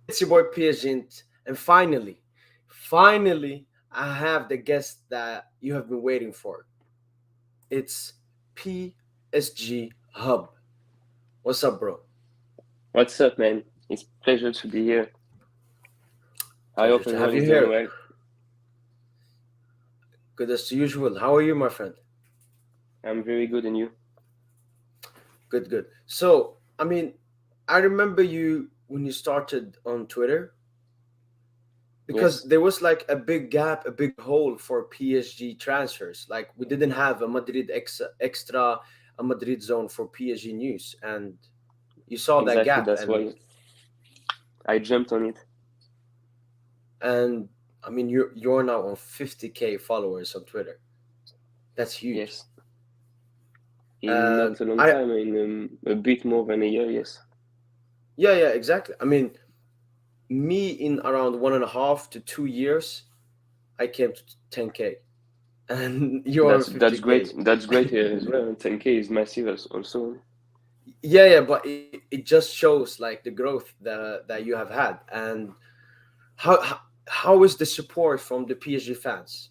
It's your boy Psgint, and finally, I have the guest that you have been waiting for. It's PSG Hub. What's up, bro? What's up, man? It's pleasure to be here. I Pleasure hope to have everyone you is doing here. well. Good as usual. How are you, my friend? I'm very good, and you? Good, good. So, I remember you when you started on Twitter because Yes, there was like a big gap, a big hole for PSG transfers. Like we didn't have a extra, a Madrid zone for PSG news, and you saw that exactly. gap, That's why I jumped on it. and you're now on 50K followers on Twitter. That's huge. Yes, in not a long I time, in a bit more than a year. Yes, Yeah, exactly. Me in around 1.5 to 2 years, I came to 10K, and you're on that's 50K. great. That's great as well. 10K is massive also. Yeah, but it just shows like the growth that you have had, and how is the support from the PSG fans?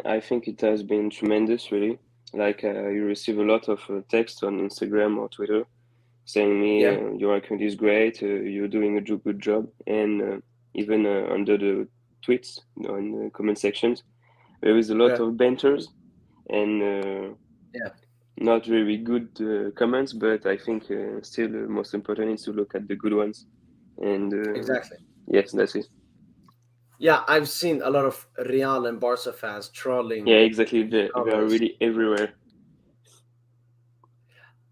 I think it has been tremendous, really. Like you receive a lot of text on Instagram or Twitter saying me Yeah, your account is great, you're doing a good job, and even under the tweets on the comment sections, there is a lot yeah, of banters and yeah, not very good comments, but I think still the most important is to look at the good ones. And exactly. yes, that's it. Yeah, I've seen a lot of Real and Barca fans Yeah, trolling exactly. the They are comments. really everywhere.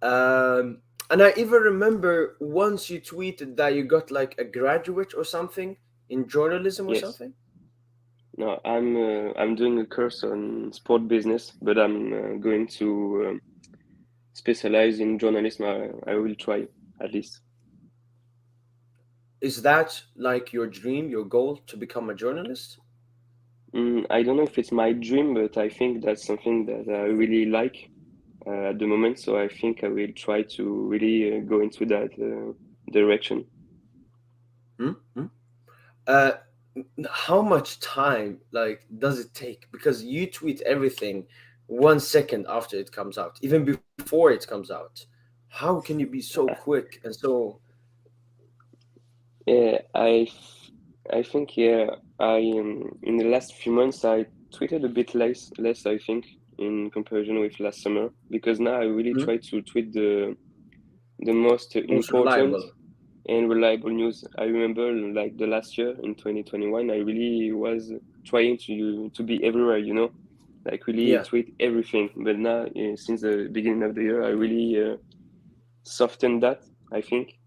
Um, and I even remember once you tweeted that you got like a graduate or something in journalism or Yes. something. No, I'm doing a course on sport business, but I'm going to specialize in journalism. I will try at least. Is that like your dream, your goal to become a journalist? I don't know if it's my dream, but I think that's something that I really like at the moment. So I think I will try to really go into that direction. Hmm? Hmm? Uh, how much time like does it take? Because you tweet everything 1 second after it comes out, even before it comes out. How can you be so quick and so? Yeah, I think I in the last few months I tweeted a bit less I think in comparison with last summer because now I really Hmm? try to tweet the most Most important reliable? and reliable news. I remember like the last year in 2021, I really was trying to be everywhere, like really Yeah. tweet everything. But now, since the beginning of the year, I really softened that, I think,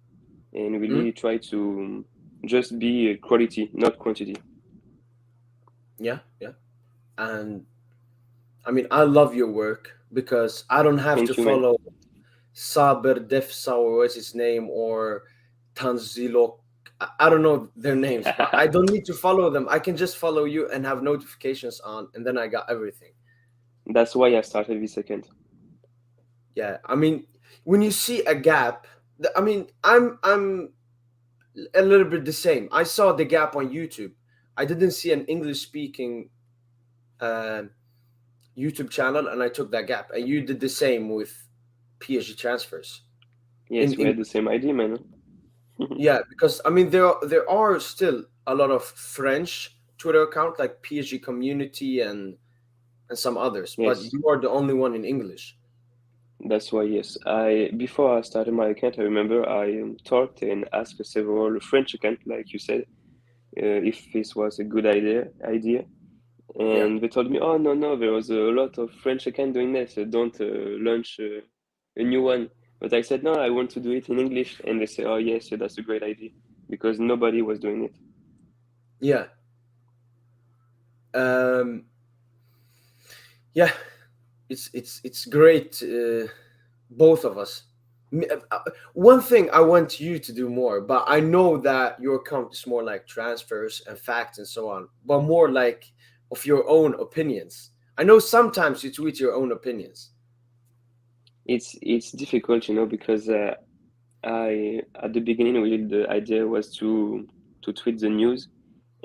and Hmm? really try to just be quality, not quantity. Yeah, yeah. And I love your work because I don't have to Thank you, man. follow Saber Defsa or what's his name or Tanzilo. I don't know their names, but I don't need to follow them. I can just follow you and have notifications on, and then I got everything. That's why I started this account. Yeah, when you see a gap, I'm a little bit the same. I saw the gap on YouTube. I didn't see an English speaking uh, YouTube channel, and I took that gap. And you did the same with PSG transfers in Yes, we had the English. same idea, man. Yeah, because there are still a lot of French Twitter account like PSG Community and some others, but Yes. you are the only one in English. That's why, yes. I before I started my account, I remember I talked and asked several French account, like you said, if this was a good idea, Yeah. and they told me, "Oh no, there was a lot of French account doing this. So don't launch a new one." But I said, "No, I want to do it in English," and they say, "Oh yes, yeah, that's a great idea," because nobody was doing it. Yeah. Um yeah, it's great, both of us. One thing I want you to do more, but I know that your account is more like transfers and facts and so on, but more like of your own opinions. I know sometimes you tweet your own opinions. It's difficult, because I at the beginning, really, the idea was to tweet the news,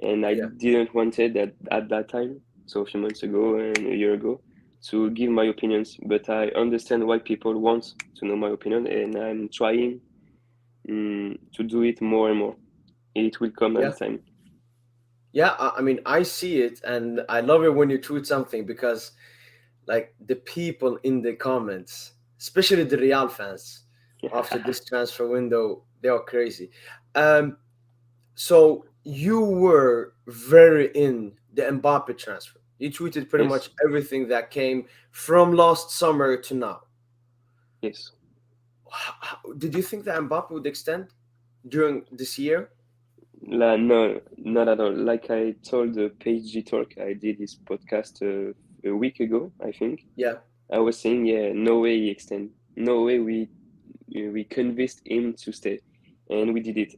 and I Yeah, didn't wanted at that time, so a few months ago and a year ago, to give my opinions. But I understand why people want to know my opinion, and I'm trying to do it more and more. It will come at yeah, the time. yeah. I mean, I see it, and I love it when you tweet something because, like, the people in the comments, especially the Real fans, after this transfer window, they are crazy. Um, so you were very in the Mbappe transfer. You tweeted pretty Yes, much everything that came from last summer to now. yes. Did you think that Mbappe would extend during this year? No, not at all. Like I told the PSG Talk, I did this podcast a week ago, I think. Yeah, I was saying, yeah, no way he extend. No way we convinced him to stay, and we did it.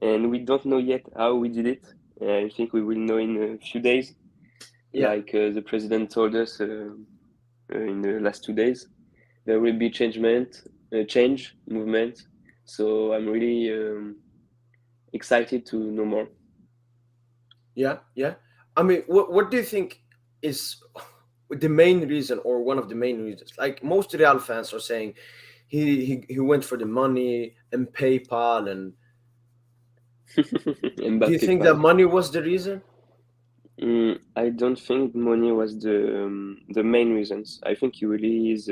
And we don't know yet how we did it. I think we will know in a few days. yeah, Like the president told us in the last 2 days, there will be change movement. So I'm really excited to know more. yeah, yeah. I mean, what do you think is the main reason, or one of the main reasons? Like, most Real fans are saying he went for the money and PayPal, and do you Mbappe think that pal. money was the reason? I don't think money was the main reasons. I think he really is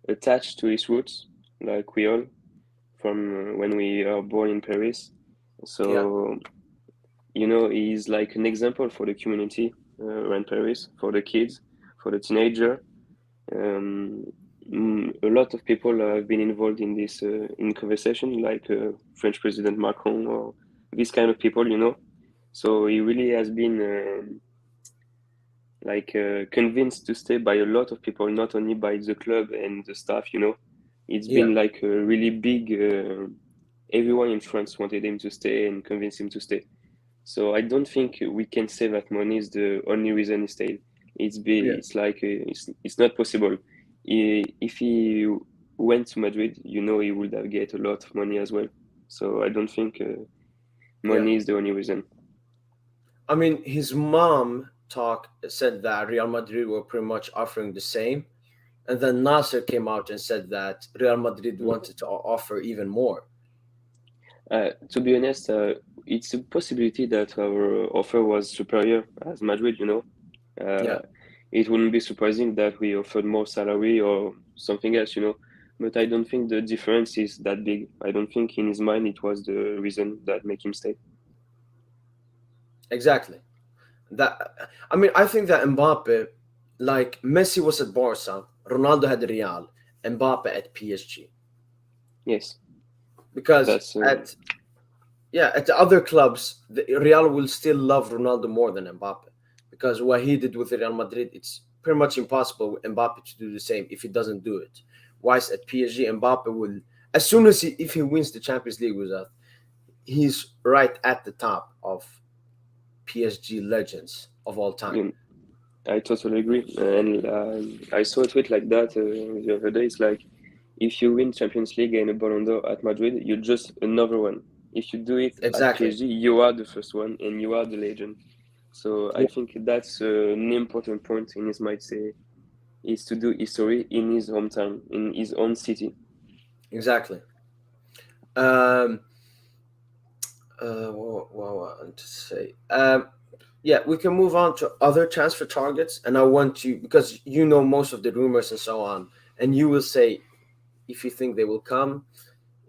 attached to his roots, like we all from when we are born in Paris. Yeah, So he's like an example for the community around Paris, for the kids, for the teenager. Um, a lot of people have been involved in this in conversation, like French President Macron or these kind of people. So he really has been. Like convinced to stay by a lot of people, not only by the club and the staff. It's yeah, been like a really big. Everyone in France wanted him to stay and convinced him to stay. So I don't think we can say that money is the only reason he stayed. yeah, It's like it's not possible. If he went to Madrid, he would have get a lot of money as well. So I don't think yeah. money is the only reason. I mean, his mom talk said that Real Madrid were pretty much offering the same, and then Nasser came out and said that Real Madrid Mm. wanted to offer even more. To be honest, it's a possibility that our offer was superior as Madrid. Uh, Yeah, it wouldn't be surprising that we offered more salary or something else. But I don't think the difference is that big. I don't think in his mind it was the reason that make him stay. exactly. That, I mean, I think that Mbappe, like Messi was at Barca, Ronaldo had Real, Mbappe at PSG. Yes, Because that's at the other clubs, the Real will still love Ronaldo more than Mbappe, because what he did with Real Madrid, it's pretty much impossible with Mbappe to do the same if he doesn't do it. Whilst at PSG, Mbappe will, as soon as if he wins the Champions League with us, he's right at the top of PSG legends of all time. mm, I totally agree. And I saw a tweet like that the other day. It's like if you win Champions League and a Ballon d'Or at Madrid, you're just another one. If you do it at Exactly. PSG, you are the first one and you are the legend. So I Yeah, think that's an important point in his mindset is to do history in his hometown, in his own city. exactly. Um, what I want to say. Yeah, we can move on to other transfer targets, and I want you, because you know most of the rumors and so on, and you will say if you think they will come,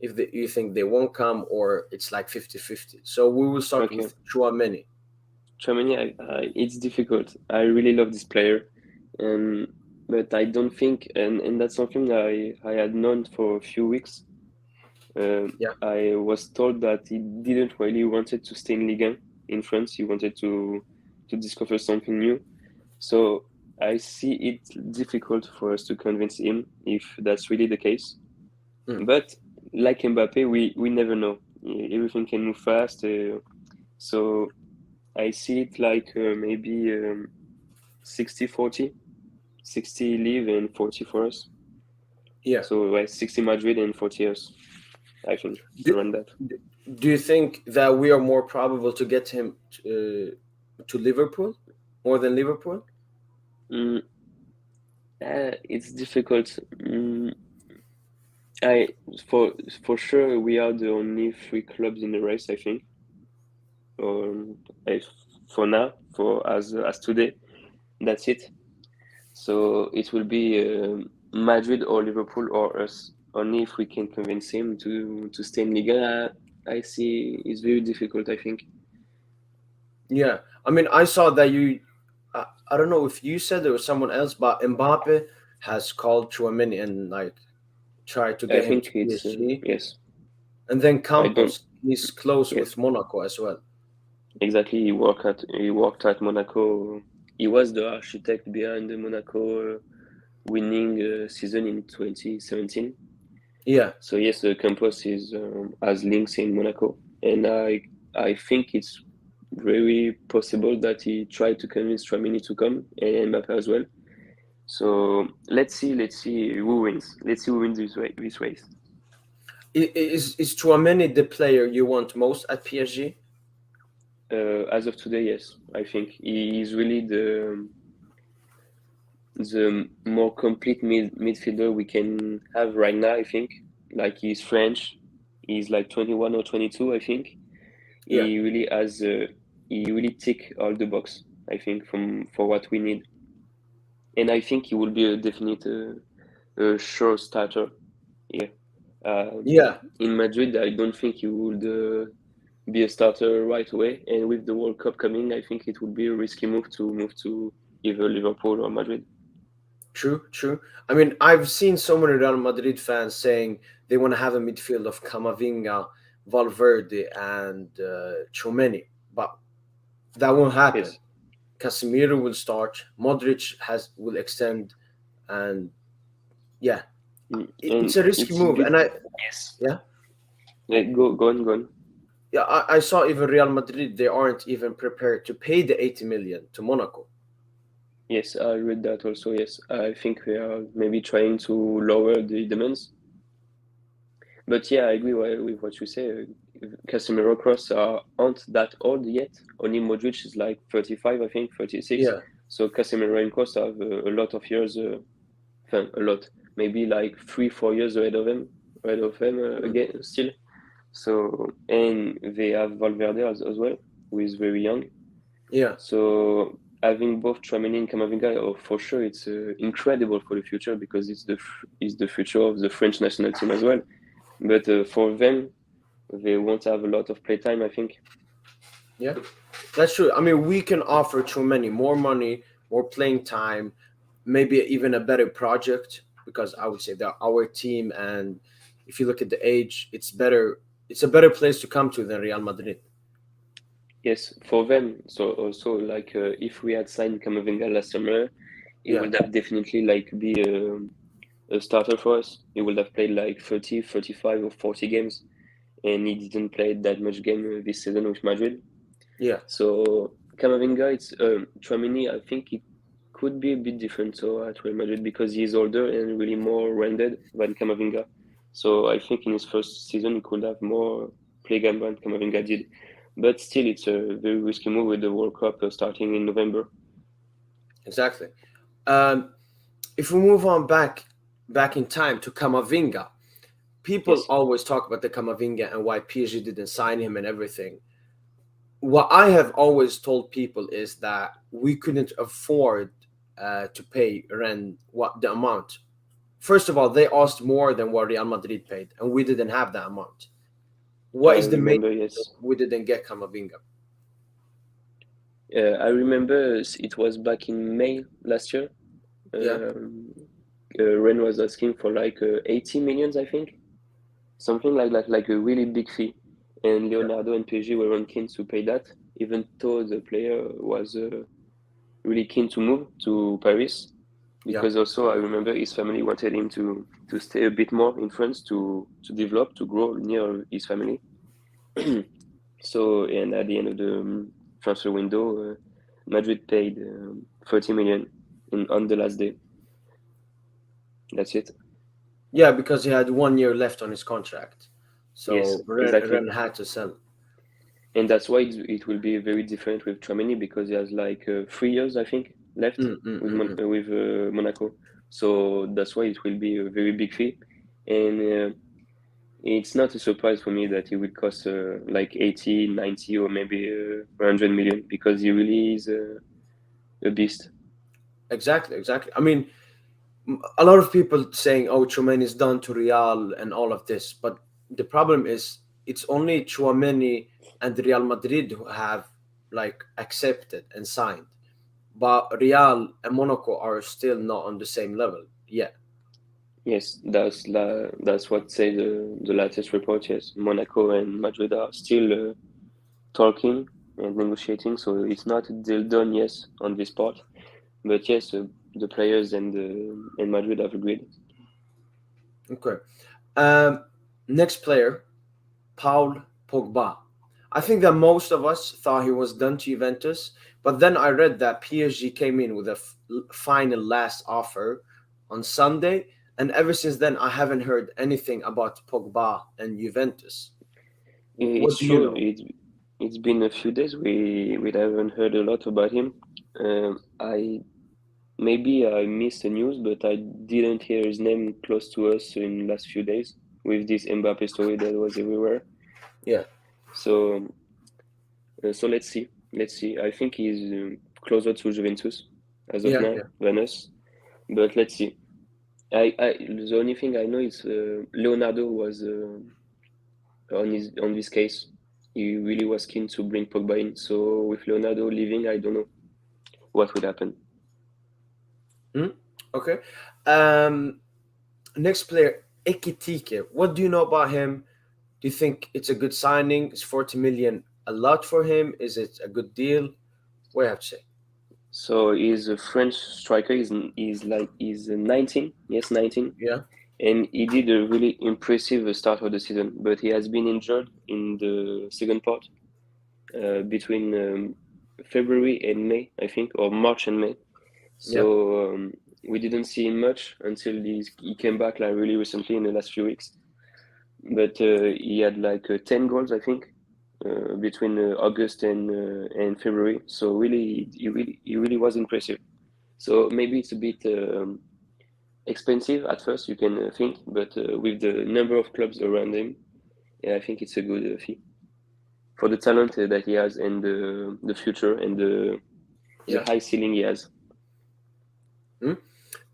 if you think they won't come, or it's like 50-50. So we will start Okay. with Chouameni. Tchouameni, it's difficult. I really love this player, um, but I don't think, and that's something that I had known for a few weeks. Yeah, I was told that he didn't really wanted to stay in Ligue 1 in France. He wanted to discover something new. So I see it difficult for us to convince him if that's really the case. mm, But like Mbappe, we never know. Everything can move fast. So I see it like maybe 60-40, 60 leave and 40 for us. Yeah. So 60 Madrid in 40 years, I think, Do, around that. do you think that we are more probable to get him to Liverpool more than Liverpool? Mm, it's difficult. I for for sure we are the only three clubs in the race, I think. Um, I, for now, for as today, that's it. So it will be Madrid or Liverpool or us. Only if we can convince him to stay in Liga. I see it's very difficult, I think. Yeah. I mean, I saw that I don't know if you said it or someone else, but Mbappe has called Tchouameni and like tried to I get him to think it's PSG. yes. And then I don't Campos, he's close yes. with Monaco as well. Exactly, he worked at Monaco. He was the architect behind the Monaco winning season in 2017. Yeah. So yes, Campos is has links in Monaco, and I think it's very possible that he tried to convince Tchouameni to come and Mbappe as well. So let's see who wins. Let's see who wins this race. Is Tchouameni the player you want most at PSG? As of today, yes, I think he is really the more complete midfielder we can have right now. I think like he's French, he's like 21 or 22. I think Yeah. he really has he really tick all the box. I think from for what we need, and I think he will be a definite sure starter here. Yeah. In Madrid, I don't think he would be a starter right away, and with the World Cup coming, I think it would be a risky move to move to either Liverpool or Madrid. True, true. I mean, I've seen so many Real Madrid fans saying they want to have a midfield of Camavinga, Valverde, and Tchouameni, but that won't happen. Yes. Casemiro will start. Modric will extend, and yeah, And it's a risky it's a move. bit And I yes. yeah Go on. yeah I saw even Real Madrid, they aren't even prepared to pay the 80 million to Monaco. Yes, I read that also. Yes, I think we are maybe trying to lower the demands. But yeah, I agree with what you say. Casemiro Cross aren't that old yet. Only Modric is like 35, I think, 36. Yeah, So Casemiro and Cross have a lot of years, a lot, maybe like 3, 4 years ahead of them again still. So and they have Valverde as well, who is very young. yeah, So having both Tchouameni and Camavinga, oh, for sure, it's incredible for the future because it's the future of the French national team as well. But for them, they won't have a lot of playtime, I think. yeah. That's true. I mean, we can offer too many more money, more playing time, maybe even a better project because I would say that our team, and if you look at the age, it's better. It's a better place to come to than Real Madrid. Yes, for them. So also like if we had signed Camavinga last summer, he Yeah, would have definitely like be a starter for us. He would have played like 30, 35 or 40 games, and he didn't play that much game this season with Madrid. yeah, So Camavinga, it's Tchouameni. I think it could be a bit different. So at Real Madrid because he's older and really more rounded than Camavinga. So I think in his first season he could have more play game than Camavinga did. But still, it's a very risky move with the World Cup starting in November. exactly. Um, if we move on back in time to Camavinga, people Yes, always talk about the Camavinga and why PSG didn't sign him and everything. What I have always told people is that we couldn't afford to pay rent what the amount. First of all, they asked more than what Real Madrid paid, and we didn't have that amount. What I is the main remember. reason Yes, we didn't get Camavinga? I remember it was back in May last year. Yeah, Um, Ren was asking for like 80 millions, I think, something like a really big fee. And yeah, Leonardo and PSG weren't keen to pay that, even though the player was really keen to move to Paris. yeah, Because also I remember his family wanted him to stay a bit more in France to develop, to grow near his family. So and at the end of the transfer window, Madrid paid 30 million on the last day. That's it. Yeah, because he had 1 year left on his contract, Yes, so exactly. Ren had to sell. And that's why it will be very different with Tchouameni because he has like 3 years, I think, left with Monaco. So that's why it will be a very big fee. And it's not a surprise for me that it will cost like 80, 90, or maybe 100 million because he really is a beast. Exactly, exactly. I mean, a lot of people saying, "Oh, Tchouameni is done to Real" and all of this, but the problem is it's only Tchouameni and Real Madrid who have like accepted and signed, but Real and Monaco are still not on the same level yet. Yes, that's what say the latest report. Yes, Monaco and Madrid are still talking and negotiating, so it's not a deal done. Yes, on this part, but yes, the players and Madrid have agreed. Okay. Um, Next player, Paul Pogba. I think that most of us thought he was done to Juventus, but then I read that PSG came in with a final last offer on Sunday, and ever since then I haven't heard anything about Pogba and Juventus. What It's do you true. know? It's been a few days. We haven't heard a lot about him. I maybe I missed the news, but I didn't hear his name close to us in last few days with this Mbappe story that was everywhere. Yeah, So so let's see. Let's see. I think he's closer to Juventus as of yeah, now yeah, than us, but let's see. I the only thing I know is Leonardo was on this case. He really was keen to bring Pogba in. So with Leonardo leaving, I don't know what would happen. Hmm? Okay. Um, Next player, Ekitike. What do you know about him? Do you think it's a good signing? Is 40 million a lot for him? Is it a good deal? What do you have to say? So he's a French striker. He's 19. Yes, 19. Yeah, And he did a really impressive start of the season, but he has been injured in the second part between February and May, I think, or March and May. yeah, So we didn't see him much until he came back like really recently in the last few weeks. But he had like 10 goals, I think, between August and February. So really, he really was impressive. So maybe it's a bit expensive at first, you can think, but with the number of clubs around him, yeah, I think it's a good fee for the talent that he has and the future and the yeah. high ceiling he has. Hmm?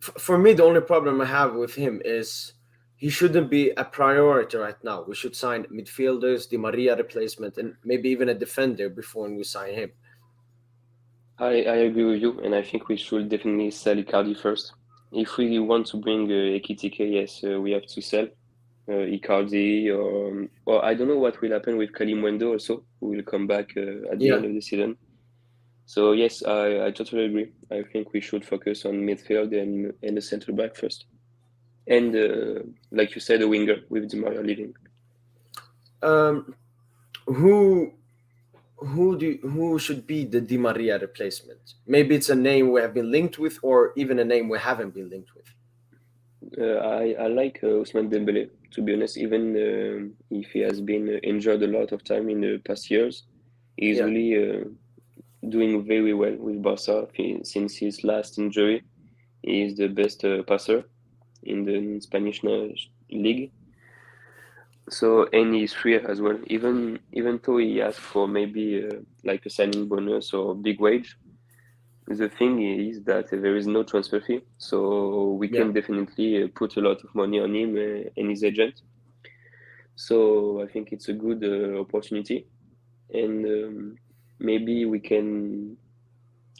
For me, the only problem I have with him is he shouldn't be a priority right now. We should sign midfielders, Di Maria replacement, and maybe even a defender before we sign him. I agree with you, and I think we should definitely sell Icardi first. If we want to bring Ekitike, yes, we have to sell Icardi, or I don't know what will happen with Kalimwendo also, who will come back at the Yeah, end of the season. So yes, I totally agree. I think we should focus on midfield and the center back first, and like you said, a winger with Di Maria leading. um, who who should be the Di Maria replacement? Maybe it's a name we have been linked with, or even a name we haven't been linked with. I like Ousmane Dembele, to be honest. Even if he has been injured a lot of time in the past years, he's Yeah, really doing very well with Barca since his last injury. He is the best passer in the Spanish league. So and he's free as well. Even though he asked for maybe like a signing bonus or big wage, the thing is that there is no transfer fee, so we yeah, can definitely put a lot of money on him and his agent. So I think it's a good opportunity, and maybe we can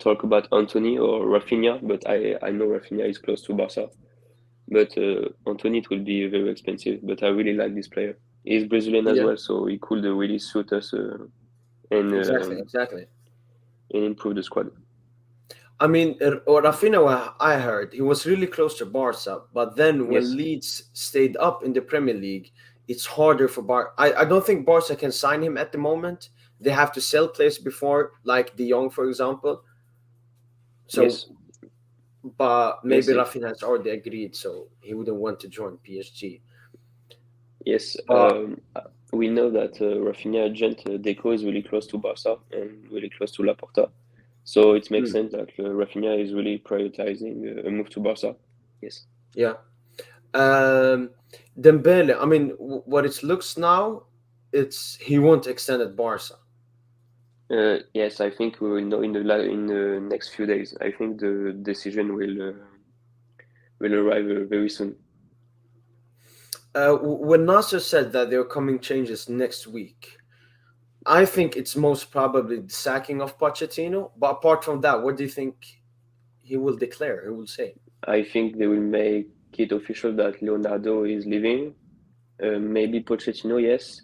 talk about Anthony or Rafinha, but I know Rafinha is close to Barca. But Anthony it will be very expensive. But I really like this player. He's Brazilian as yeah. well, so he could really suit us and Exactly, exactly. improve the squad. I mean, Rafinha, what I heard, he was really close to Barca, but then when Yes, Leeds stayed up in the Premier League, it's harder for I don't think Barca can sign him at the moment. They have to sell players before, like De Jong, for example. So yes. but We'll maybe see. Rafinha has already agreed, so he wouldn't want to join PSG. Yes, But we know that Rafinha agent Deco is really close to Barca and really close to Laporta. So it makes mm, sense that Rafinha is really prioritizing a move to Barca. Yes. yeah, um, Dembele. I mean, what it looks now, it's he won't extend at Barca. Yes, I think we will know in the next few days. I think the decision will arrive very soon. When Nasser said that there are coming changes next week, I think it's most probably the sacking of Pochettino. But apart from that, what do you think he will declare? He will say, I think they will make it official that Leonardo is leaving. Maybe Pochettino, yes.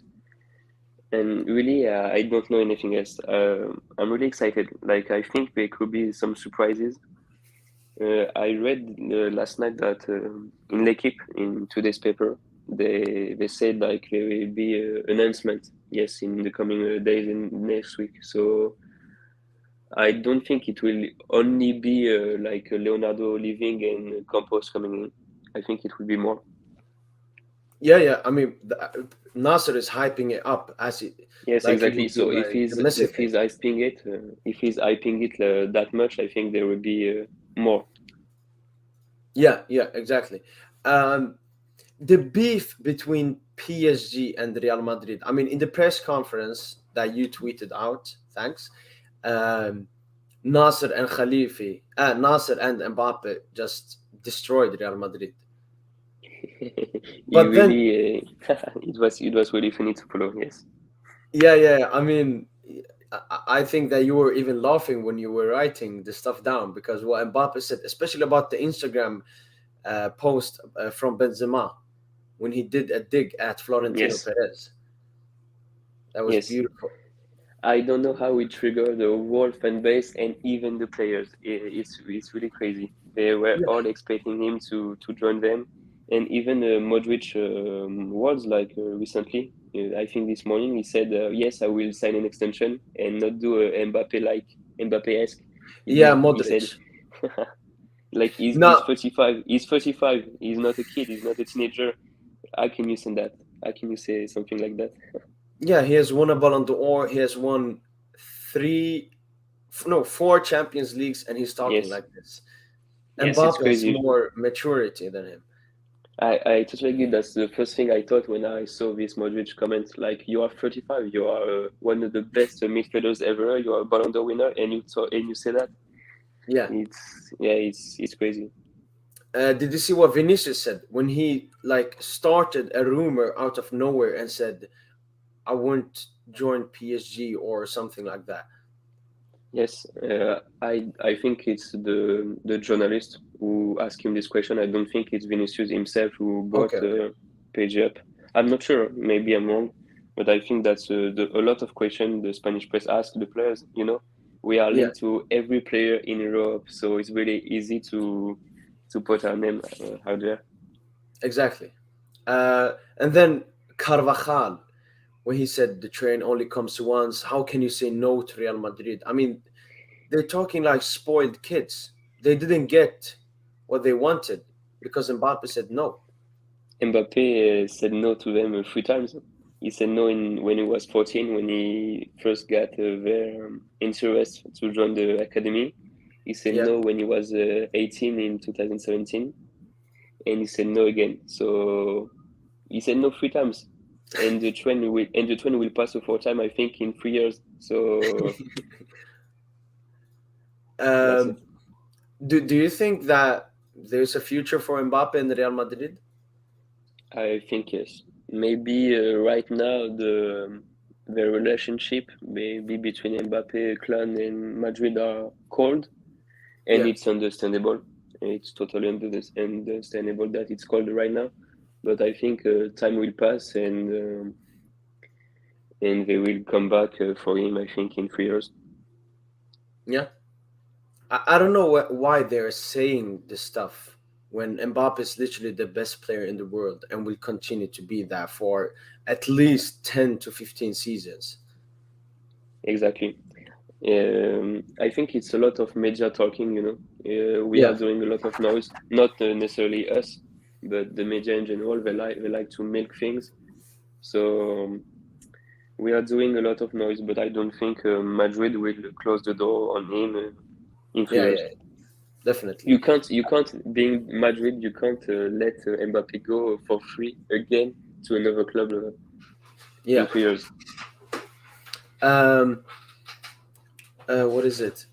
And really, I don't know anything else. I'm really excited. Like, I think there could be some surprises. I read last night that in L'Equipe, in today's paper, they said like there will be an announcement, yes, in the coming days and next week. So I don't think it will only be like Leonardo leaving and Campos coming in. I think it will be more. "Yeah, yeah." I mean, Nasser is hyping it up as it Yes, like it exactly. would be So like the Messi if thing. he's hyping it that much, I think there will be more. Yeah, yeah, exactly. Um, the beef between PSG and Real Madrid. I mean, in the press conference that you tweeted out, thanks. Um, Nasser and Mbappe just destroyed Real Madrid. You But then, really it was really funny to follow. Yes, yeah, yeah. I mean, I think that you were even laughing when you were writing the stuff down because what Mbappe said, especially about the Instagram post from Benzema when he did a dig at Florentino yes, Perez. That was yes. beautiful. I don't know how it triggered the whole fan base and even the players. It's really crazy. They were Yeah, all expecting him to join them, and even Modric was like recently. I think this morning he said, "Yes, I will sign an extension and not do a Mbappe like Mbappe-esque." He yeah, did. He said, Modric. "Like he's Now, 35. He's 35. He's not a kid. He's not a teenager. How can you say that? How can you say something like that?" yeah, he has won a Ballon d'Or. He has won three, no, four Champions Leagues, and he's talking Yes, like this. yes, it's Mbappe has crazy. more maturity than him. I totally agree. That's the first thing I thought when I saw this Modric comment. Like, you are 35, you are one of the best midfielders ever. You are a Ballon d'Or winner, and you say that. Yeah. It's crazy. Did you see what Vinicius said when he like started a rumor out of nowhere and said, "I won't join PSG" or something like that? Yes, I think it's the journalist who asked him this question. I don't think it's Vinicius himself who Okay, brought okay. page up. I'm not sure. Maybe I'm wrong, but I think that's a lot of question the Spanish press ask the players. We are Yeah, linked to every player in Europe, so it's really easy to put our name out there. exactly. And then Carvajal, when he said the train only comes once, how can you say no to Real Madrid? I mean, they're talking like spoiled kids. They didn't get what they wanted because Mbappe said no. Mbappe said no to them 3 times. He said no when he was 14, when he first got their interest to join the academy. He said Yeah. no when he was 18 in 2017, and he said no again. So he said no 3 times, and the train will pass the 4th time, I think, in 3 years. So that's it. um, do you think that there's a future for Mbappe in Real Madrid? I think yes. Maybe right now the relationship maybe between Mbappe, Clan, and Madrid are cold, and Yeah, it's understandable. It's totally understandable that it's cold right now. But I think time will pass, and they will come back for him. I think in 3 years. yeah. I don't know why they're saying this stuff when Mbappe is literally the best player in the world and will continue to be that for at least 10 to 15 seasons. Exactly. I think it's a lot of media talking, you know. We are Yeah, doing a lot of noise, not necessarily us, but the media in general. They like to milk things. So we are doing a lot of noise, but I don't think Madrid will close the door on him in few yeah, years. yeah, definitely. You can't being Madrid. You can't let Mbappe go for free again to another club in Yeah. 3 years. Um. What is it?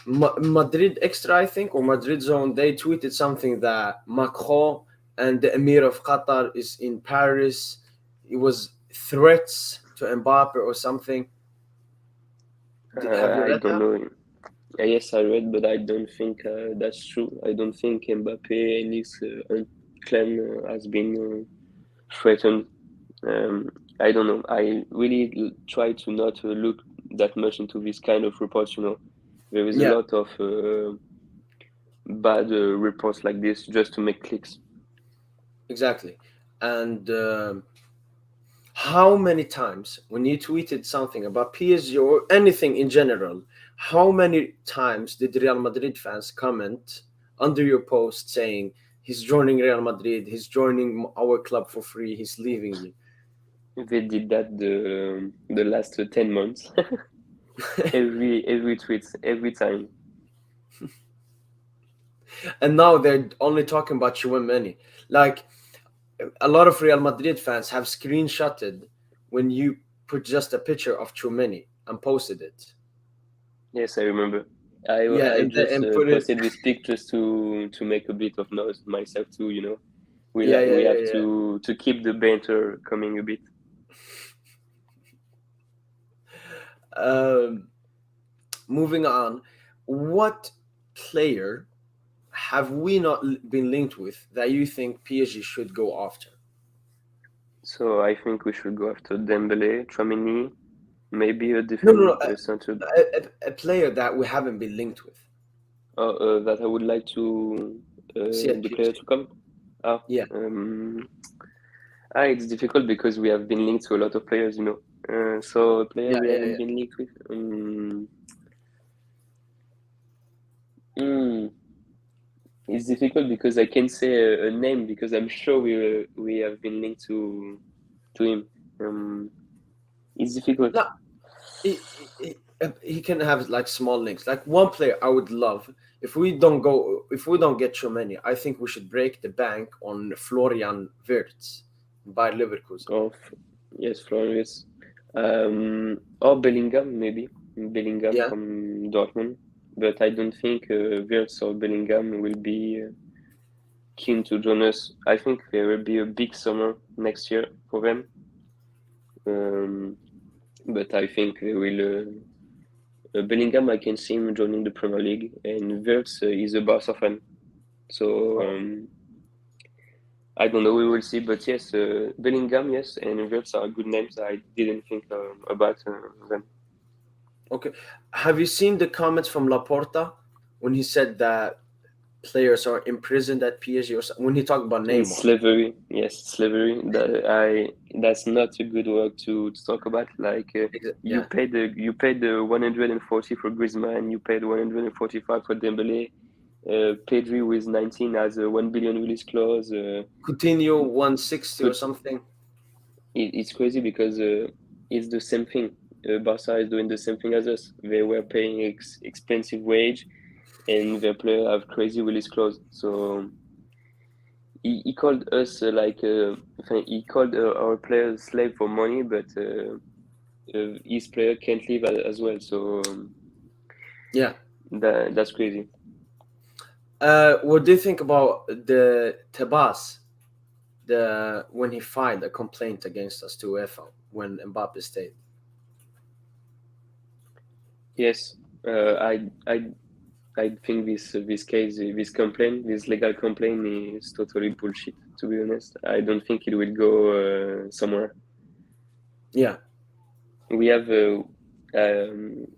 Madrid Extra, I think, or Madrid Zone. They tweeted something that Macron and the Emir of Qatar is in Paris. It was threats to Mbappe or something. Have you I read don't that? know. Yes, I read, but I don't think that's true. I don't think Mbappe and his clan has been threatened. Um, I don't know. I really try to not look that much into this kind of reports. You know, there is a Yeah, lot of bad reports like this just to make clicks. exactly. And how many times when you tweeted something about PSG or anything in general, how many times did Real Madrid fans comment under your post saying he's joining Real Madrid, he's joining our club for free, he's leaving you? They did that the last 10 months. Every tweet, every time. And now they're only talking about Tchouameni. Like a lot of Real Madrid fans have screenshotted when you put just a picture of Tchouameni and posted it. Yes, I remember. I Yeah, I just and put it. posted this pictures to make a bit of noise myself too. You know, Yeah, yeah, we have yeah, to keep the banter coming a bit. yeah. Moving on, what player have we not been linked with that you think PSG should go after? So I think we should go after Dembele, Tchouameni, maybe a No, no, different no. center A player that we haven't been linked with. that I would like to See at the player PSG. to come. Ah, Yeah, um, it's difficult because we have been linked to a lot of players. You know, so a player yeah, we yeah, haven't yeah. been linked with. Hmm. It's difficult because I can't say a name because I'm sure we have been linked to him. Um, it's difficult. No, he can have like small links. Like one player I would love if we don't get Tchouameni, I think we should break the bank on Florian Wirtz by Leverkusen. Of yes, Flores. Or Bellingham maybe Bellingham Yeah, from Dortmund, but I don't think Wirtz or Bellingham will be keen to join us. I think there will be a big summer next year for them. Um, but I think they will. Bellingham, I can see him joining the Premier League, and Wirtz is a Barca fan. So oh, I don't know. We will see. But yes, Bellingham, yes, and Wirtz are good names. I didn't think about them. okay. Have you seen the comments from Laporta when he said that players are imprisoned at PSG or when he talked about It's Neymar? slavery. Yes, slavery. That's not a good word to talk about. Like Yeah, you paid the 140 for Griezmann. You paid 145 for Dembele. Pedri with 19 has a 1 billion release clause. Coutinho 160 or Could something. it's crazy because it's the same thing. Barca is doing the same thing as us. They were paying expensive wage, and their player have crazy release clause. So he called us he called our players slave for money, but his player can't leave as well. So Yeah. that's crazy. What do you think about the Tebas? The when he filed a complaint against us to UEFA when Mbappe stayed. Yes, I think this case, this complaint, this legal complaint is totally bullshit. To be honest, I don't think it will go somewhere. Yeah, We have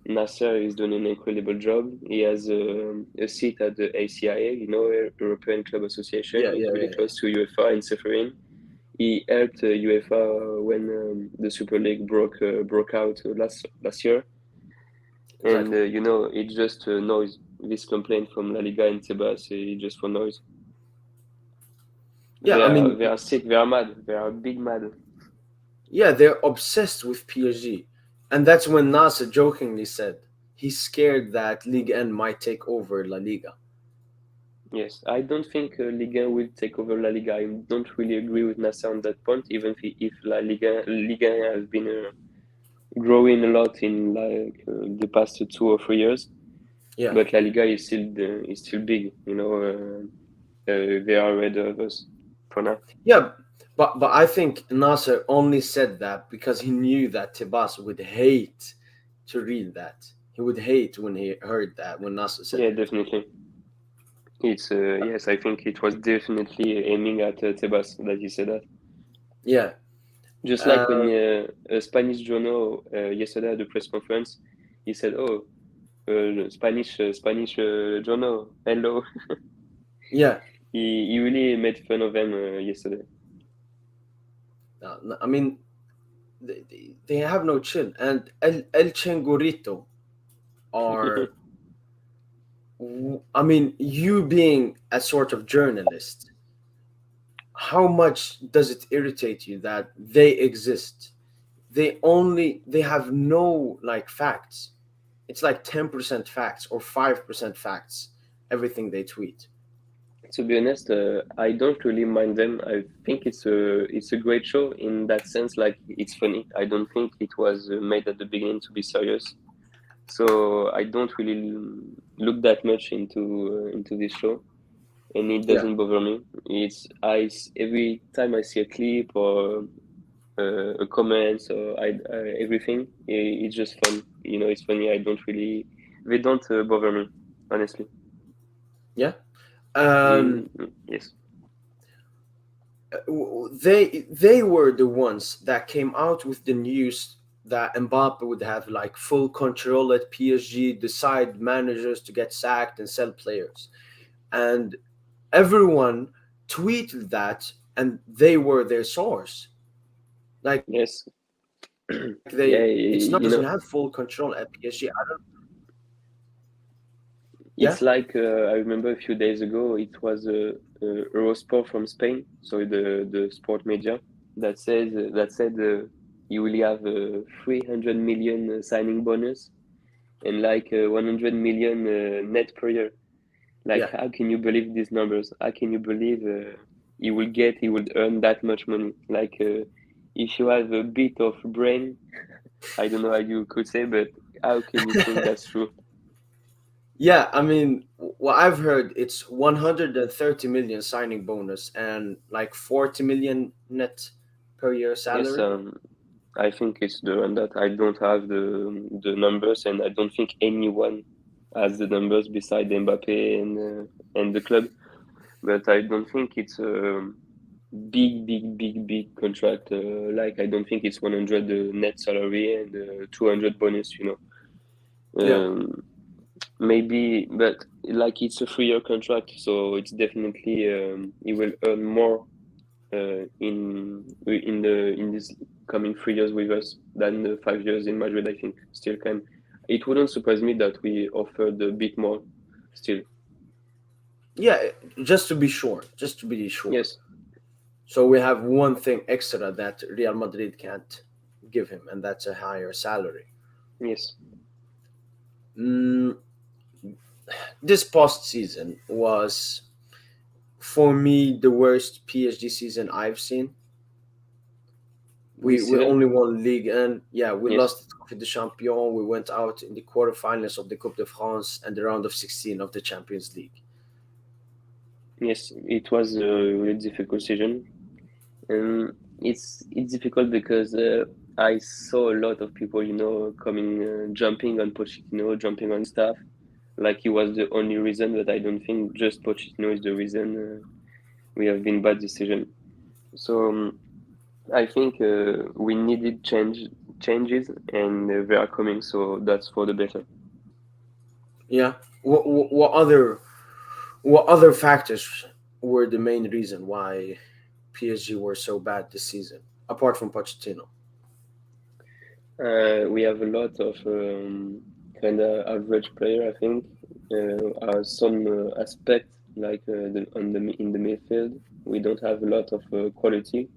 Nasser is doing an incredible job. He has a seat at the ACIA, you know, European Club Association. yeah, He's yeah, really yeah, close to UEFA in Seferin. He helped UEFA when the Super League broke out last year. And exactly. it's just noise. This complaint from La Liga and Tebas is just for noise. Yeah, I mean, They are sick. They are mad. They are big mad. yeah, they're obsessed with PSG. And that's when Nasser jokingly said he's scared that Ligue 1 might take over La Liga. Yes, I don't think Liga will take over La Liga. I don't really agree with Nasser on that point, even if Liga has been growing a lot in like the past 2 or 3 years. Yeah. But La Liga is still big. They are ahead of us for now. Yeah, but I think Nasser only said that because he knew that Tebas would hate to read that. He would hate when he heard that, when Nasser said Yeah, it. definitely. It's yes, I think it was definitely aiming at Tebas that he said that. Yeah. Just like when Uh, a Spanish journal yesterday at the press conference, he said, "Oh, Spanish journal, hello." yeah. He really made fun of them yesterday. I mean, they have no chill. And El Chengorito are, I mean, you being a sort of journalist, how much does it irritate you that they exist? They have no like facts. It's like 10% facts or 5% facts, everything they tweet. To be honest, I don't really mind them. I think it's a great show in that sense. Like it's funny. I don't think it was made at the beginning to be serious. So I don't really look that much into this show, and it Yeah. doesn't bother me. Every time I see a clip or a comment, so everything, it's just fun. It's funny. I don't really They don't bother me, honestly. Yeah. um Yes, they were the ones that came out with the news that Mbappe would have like full control at PSG, decide managers to get sacked and sell players. And everyone tweeted that, and they were their source. Like yes, yeah. it's not doesn't have full control at PSG. I don't. Yeah, It's like I remember a few days ago, it was Eurosport from Spain, so the sport media that said you will have 300 million signing bonus and like 100 million net per year. Like, yeah, how can you believe these numbers? How can you believe he would earn that much money? Like, if you have a bit of brain, I don't know how you could say, but how can you think that's true? yeah. I mean, what I've heard, it's 130 million signing bonus and like 40 million net per year Yes, salary. I think it's the one that I don't have the numbers, and I don't think anyone has the numbers beside Mbappe and the club. But I don't think it's a big contract. Like I don't think it's 100 net salary and 200 bonus. Yeah, Um, Maybe, but like it's a 3 year contract, so it's definitely he will earn more in these coming 3 years with us than the 5 years in Madrid. I think still can. It wouldn't surprise me that we offered a bit more. Still, yeah. Just to be sure, just to be sure. yes, So we have one thing extra that Real Madrid can't give him, and that's a higher salary. yes. Mm, this past season was, for me, the worst PSG season I've seen. We This we season, only won League, and yeah, we yes, lost the Trophée de Champion. We went out in the quarterfinals of the Coupe de France and the round of 16 of the Champions League. yes. It was a really difficult season, and it's difficult because I saw a lot of people, coming, jumping on Pochettino, jumping on staff, like he was the only reason. But I don't think just Pochettino is the reason we have been bad this season. So I think we needed changes, and they are coming. So that's for the better. Yeah. What other factors were the main reason why PSG were so bad this season, apart from Pochettino? We have a lot of kind of average player, I think. Has some aspect like in the midfield, we don't have a lot of quality.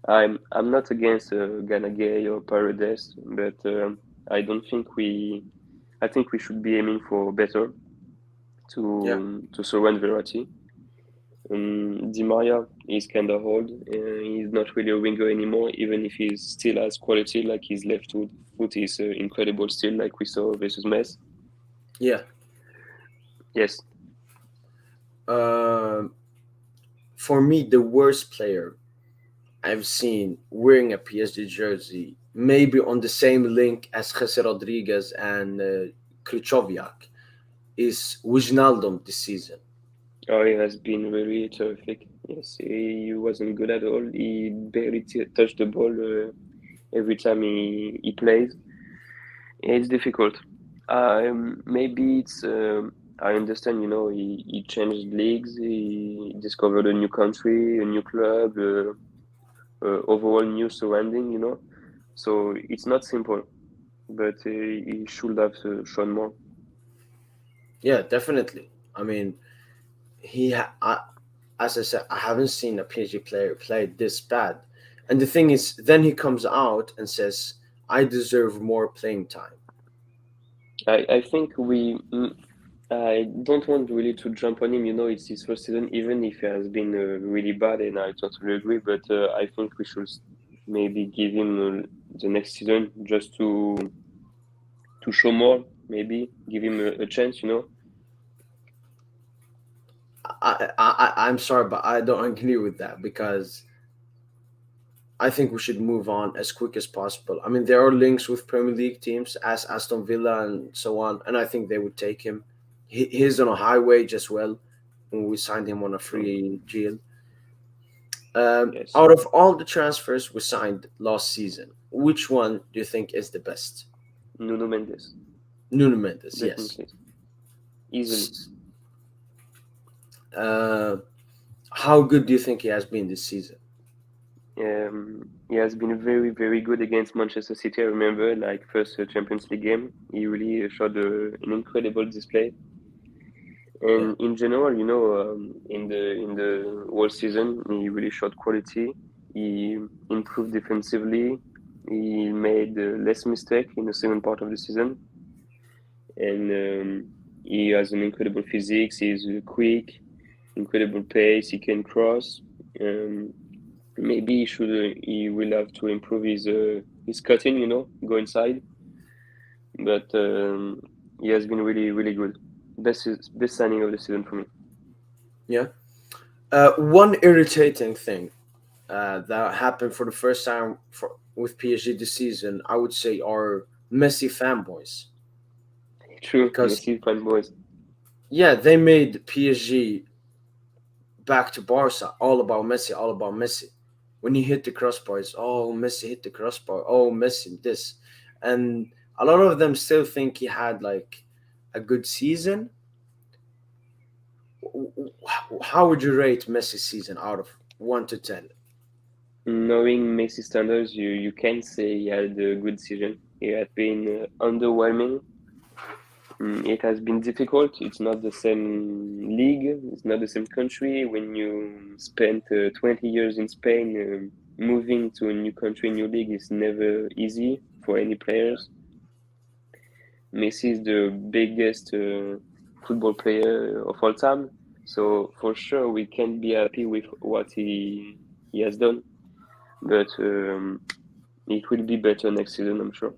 I'm not against Ganagay or Paredes, but I don't think we. I think we should be aiming for better Yeah, to surround Verratti. Di Maria is kind of old. He's not really a winger anymore, even if he still has quality. Like his foot is incredible still, like we saw versus Metz. yeah. Yes, Um, for me, the worst player I've seen wearing a PSG jersey, maybe on the same link as Jose Rodriguez and Krychowiak, is Wijnaldum this season. oh, he has been really terrific. Yes, he wasn't good at all. He barely touched the ball every time he plays. It's difficult. Maybe it's. I understand. He changed leagues. He discovered a new country, a new club, overall new surrounding. So it's not simple, but he should have shown more. Yeah, definitely. I mean, as I said, I haven't seen a PSG player play this bad. And the thing is, then he comes out and says, "I deserve more playing time." I think I don't want really to jump on him. It's his first season, even if he has been really bad, and I totally agree. But I think we should maybe give him the next season just to show more. Maybe give him a chance. I'm sorry, but I don't agree with that because I think we should move on as quick as possible. I mean, there are links with Premier League teams as Aston Villa and so on, and I think they would take him. He's on a high wage as well. When we signed him on a Mm, free deal. yes, Out of all the transfers we signed last season, which one do you think is the best? Nuno Mendes, Nuno Mendes, yes. definitely, easily. S- Uh, how good do you think he has been this season? He has been very, very good against Manchester City. I remember, like first Champions League game, he really showed an incredible display. Yeah, And in general, in the whole season, he really showed quality. He improved defensively. He made less mistake in the second part of the season, and he has an incredible physique. He's quick, incredible pace. He can cross. Um, Maybe he will have to improve his cutting. Go inside. But he has been really, really good. Best signing of the season for me. yeah. One irritating thing that happened for the first time with PSG this season, I would say, are Messi fanboys True, because Messi fanboys. yeah, they made PSG back to Barca all about Messi, all about Messi. When he hit the crossbar, it's oh Messi hit the crossbar, oh Messi this, and a lot of them still think he had like a good season. How would you rate Messi's season out of 1 to 10? Knowing Messi standards, you can say he had a good season. He had been underwhelming. It has been difficult. It's not the same league. It's not the same country. When you spent 20 years in Spain, moving to a new country, new league is never easy for any players. Messi is the biggest football player of all time. So for sure, we can be happy with what he has done. But it will be better next season, I'm sure.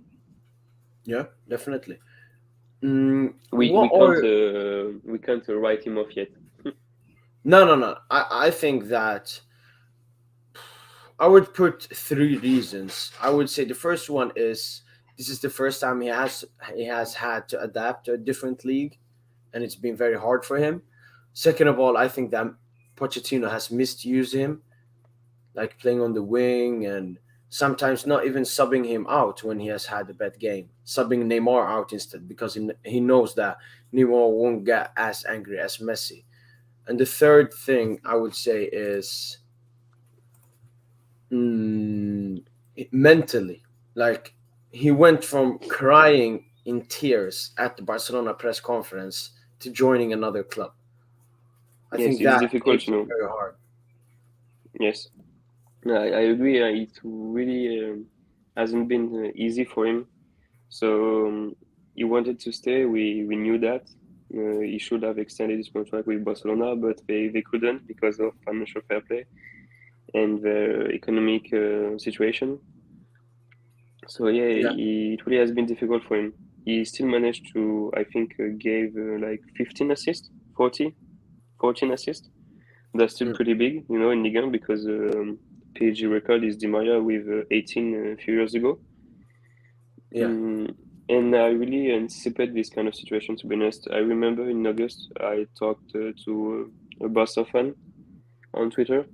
Yeah, definitely. We What we can't are we can't write him off yet. no, no, no. I think that I would put three reasons. I would say the first one is this is the first time he has had to adapt to a different league, and it's been very hard for him. Second of all, I think that Pochettino has misused him, like playing on the wing and sometimes not even subbing him out when he has had a bad game, subbing Neymar out instead because he knows that Neymar won't get as angry as Messi. And the third thing I would say is mm, mentally, like he went from crying in tears at the Barcelona press conference to joining another club. I Yes, think it's that difficult, hit you him know. very hard. Yes, I agree. It really hasn't been easy for him. So he wanted to stay. We knew that. He should have extended his contract with Barcelona, but they couldn't because of financial fair play and the economic situation. So yeah, Yeah, it really has been difficult for him. He still managed to, I think, gave like 15 assists, 40, 14 assists. That's still mm, pretty big, you know, in Ligue 1 because PSG record is Di Maria with 18 a few years ago. yeah, Mm, and I really anticipate this kind of situation, to be honest. I remember in August, I talked to a Barca fan on Twitter,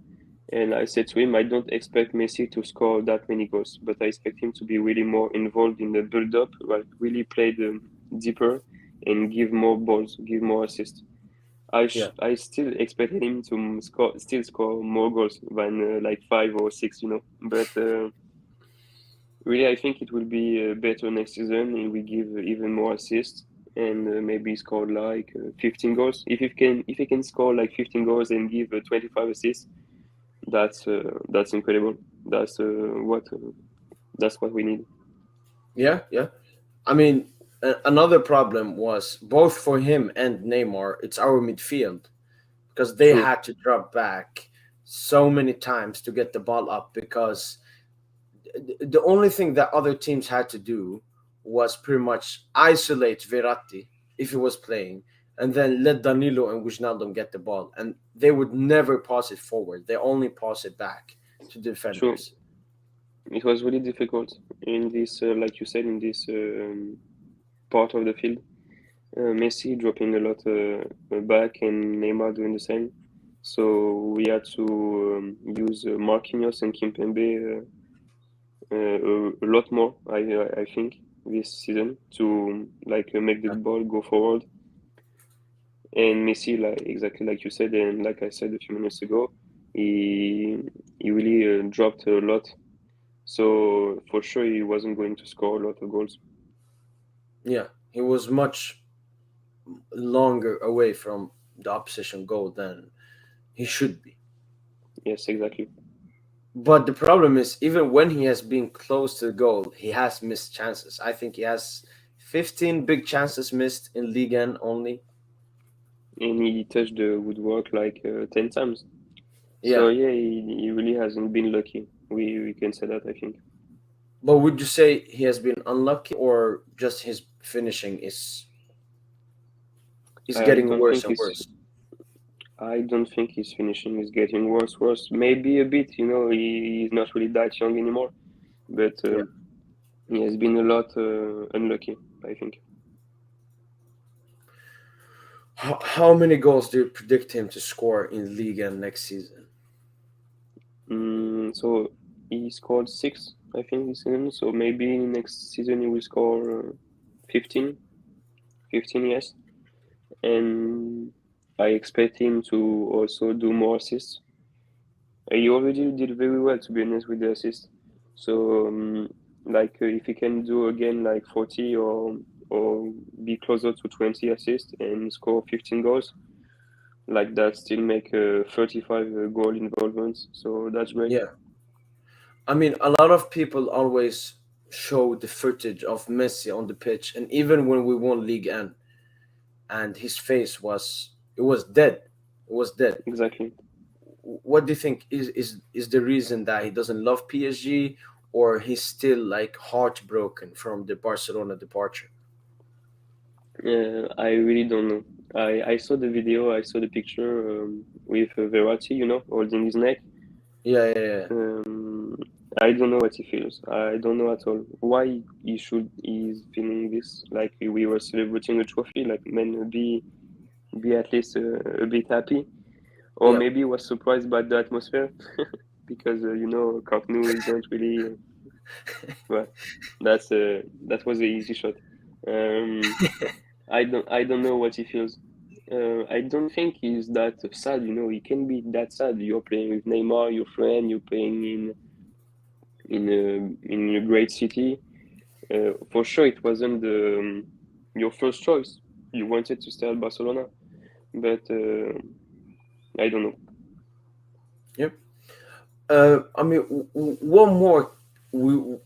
and I said to him, I don't expect Messi to score that many goals, but I expect him to be really more involved in the build-up, like really play the deeper and give more balls, give more assists. yeah, I still expected him to score more goals than like 5 or 6, you know. But really, I think it will be better next season. He will give even more assists and maybe score like 15 goals. If he can score like 15 goals and give 25 assists, that's incredible. That's that's what we need. yeah, yeah. I mean, another problem was both for him and Neymar. It's our midfield because they True, had to drop back so many times to get the ball up because the only thing that other teams had to do was pretty much isolate Verratti if he was playing, and then let Danilo and Wijnaldum get the ball, and they would never pass it forward. They only pass it back to true. defenders. It was really difficult in this, like you said, in this part of the field. Messi dropping a lot back and Neymar doing the same. So we had to use Marquinhos and Kimpembe a lot more, I think, this season to like make the Yeah, ball go forward. And Messi, like exactly like you said, and like I said a few minutes ago, he really dropped a lot. So for sure, he wasn't going to score a lot of goals. yeah, he was much longer away from the opposition goal than he should be. Yes, exactly. But the problem is, even when he has been close to the goal, he has missed chances. I think he has 15 big chances missed in Ligue 1 only. And he touched the woodwork like 10 times. So Yeah. yeah, he really hasn't been lucky. We can say that, I think. But would you say he has been unlucky or just his finishing is I getting don't worse think and his worse? I don't think his finishing is getting worse. Maybe a bit, you know, he's not really that young anymore, but Yeah. he has been a lot unlucky, I think. How many goals do you predict him to score in Ligue 1 next season? So he scored 6, I think, this season. So maybe next season he will score 15, 15, yes. And I expect him to also do more assists. He already did very well, to be honest, with the assist. So, like, if he can do again like 40 or be closer to 20 assists and score 15 goals, like that, still make 35 goal involvements. So that's great. Yeah. I mean, a lot of people always show the footage of Messi on the pitch, and even when we won League N, and his face was it was dead. It was dead. Exactly. What do you think is the reason that he doesn't love PSG, or he's still like heartbroken from the Barcelona departure? I really don't know. I saw the video, I saw the picture with Verratti, you know, holding his neck. Yeah, yeah, yeah. Um, I don't know what he feels. I don't know at all why he's feeling this. Like we were celebrating a trophy, like man, be at least a bit happy, or Yeah. maybe was surprised by the atmosphere because you know Camp Nou isn't really. Well, that was a easy shot. Um, I don't know what he feels. I don't think he's that sad. You know, he can be that sad. You're playing with Neymar, your friend. You're playing in a great city, For sure, it wasn't your first choice. You wanted to stay at Barcelona, but I don't know. Yeah. I mean, what more? We,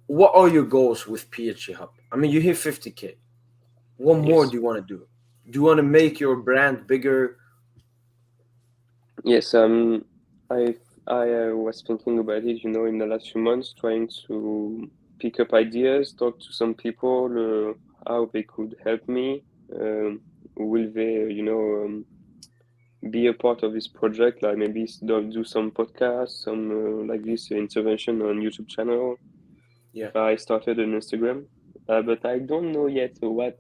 what are your goals with PSG Hub? I mean, you hit 50K. What more Yes, do you want to do? Do you want to make your brand bigger? yes. I was thinking about it, in the last few months, trying to pick up ideas, talk to some people, how they could help me. Will they, be a part of this project? Like maybe do some podcasts, some like this intervention on YouTube channel. Yeah, I started on Instagram, but I don't know yet what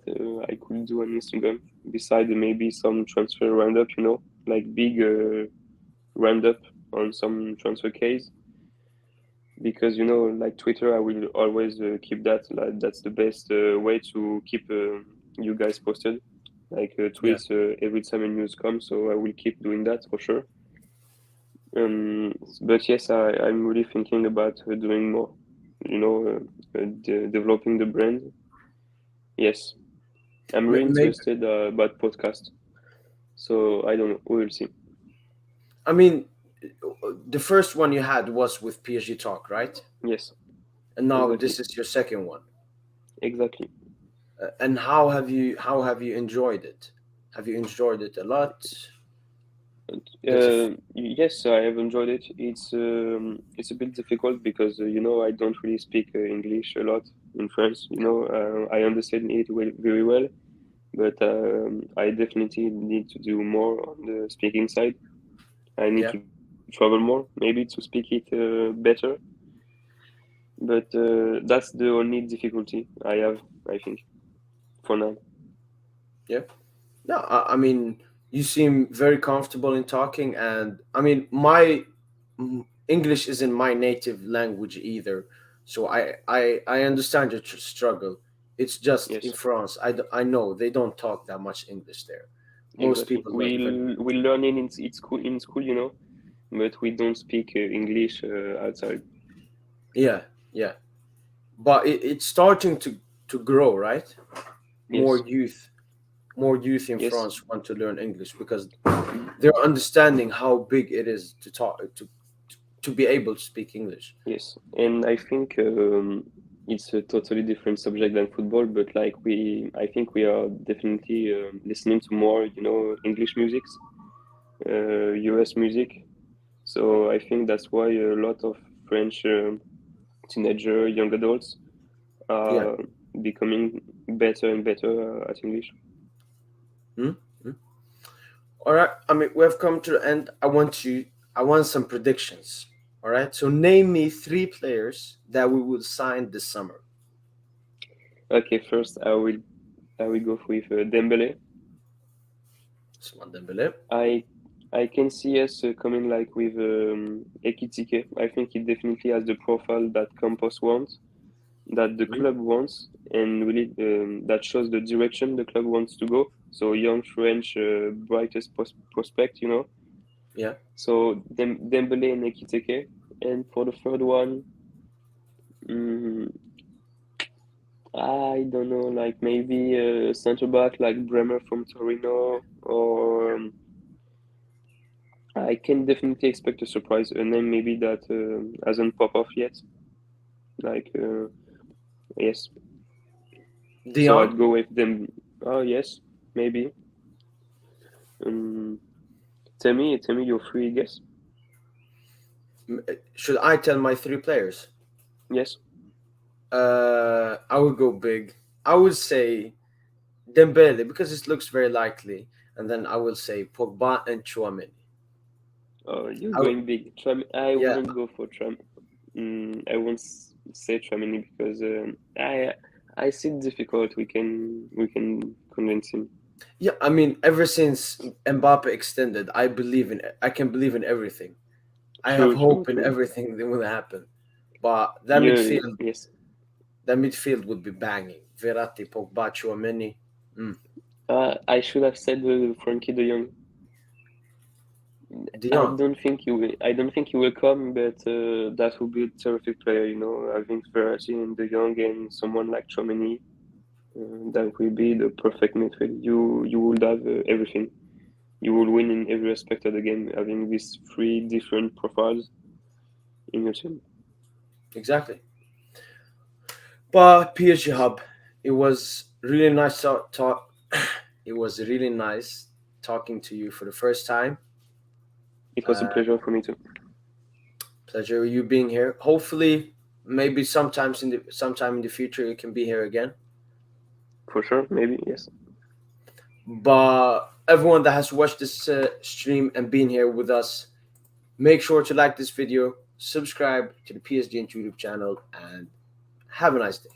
I could do on Instagram besides maybe some transfer roundup, like big roundup on some transfer case. Because like Twitter, I will always keep that. Like that's the best way to keep you guys posted. Like yeah. tweets every time a news comes, so I will keep doing that for sure. But yes, I'm really thinking about doing more. Developing the brand. Yes, I'm really Maybe. interested about podcast. So I don't know. We will see. I mean, the first one you had was with PSG Talk, right? Yes, And now exactly, this is your second one. exactly. And how have you enjoyed it? Have you enjoyed it a lot? Does it? Yes, I have enjoyed it. It's a bit difficult because I don't really speak English a lot in France. Yeah, I understand it very well, but I definitely need to do more on the speaking side. I need yeah. to travel more, maybe to speak it better. But that's the only difficulty I have, I think, for now. Yeah. No, I mean, you seem very comfortable in talking, and I mean, my English isn't my native language either, so I understand your struggle. It's just in Yes, France, I know they don't talk that much English there. Most exactly. people don't even. We learn it in school, but we don't speak English outside. Yeah, yeah. But it's starting to grow, right? More Yes, youth, more youth in yes, France want to learn English because they're understanding how big it is to talk to be able to speak English. yes. And I think it's a totally different subject than football, but like I think we are definitely listening to more, English musics, US music. So I think that's why a lot of French teenager, young adults Yeah. are becoming better and better at English. Hmm? Hmm? All right. I mean, we have come to the end. I want some predictions. All right. So name me three players that we will sign this summer. Okay, first I will go with Dembele. Usman Dembele. I I can see us coming like with Ekitike. I think he definitely has the profile that Campos wants, that the Mhm. club wants, and really that shows the direction the club wants to go. So young French, brightest prospect, Yeah. So Dembele and Ekitike. And for the third one, mm, I don't know, like maybe a center back like Bremer from Torino, or I can definitely expect a surprise, a name maybe that hasn't popped off yet. Like yes, so Dion. I'd go with them. Oh yes, maybe. Um, tell me your free guess. Should I tell my three players? Yes. I would go big. I would say Dembele because it looks very likely, and then I will say Pogba and Chouameni. Oh, you're I would, going big. I yeah, wouldn't go for I won't say Tchouameni because I see it difficult. We can convince him. yeah. I mean, ever since Mbappe extended, I can believe in everything. I have True, true, hope in true. everything that will happen. But Yeah, yes. that midfield would be banging. Verratti, Pogba, Chouameni. Mm. I should have said Frankie De Jong De I Jong. don't think he will. I don't think he will come, but that would be a terrific player. You know, having Verratti and De Jong and someone like Tchouameni, that will be the perfect midfield. You would have everything. You will win in every aspect of the game, having these three different profiles in your team. Exactly. But PSG Hub, it was really nice talk. It was really nice talking to you for the first time. It was a Uh, pleasure for me too. Pleasure you being here. Hopefully, maybe sometime in the future you can be here again. For sure, maybe yes. But everyone that has watched this stream and been here with us, make sure to like this video, subscribe to the PSG YouTube channel, and have a nice day.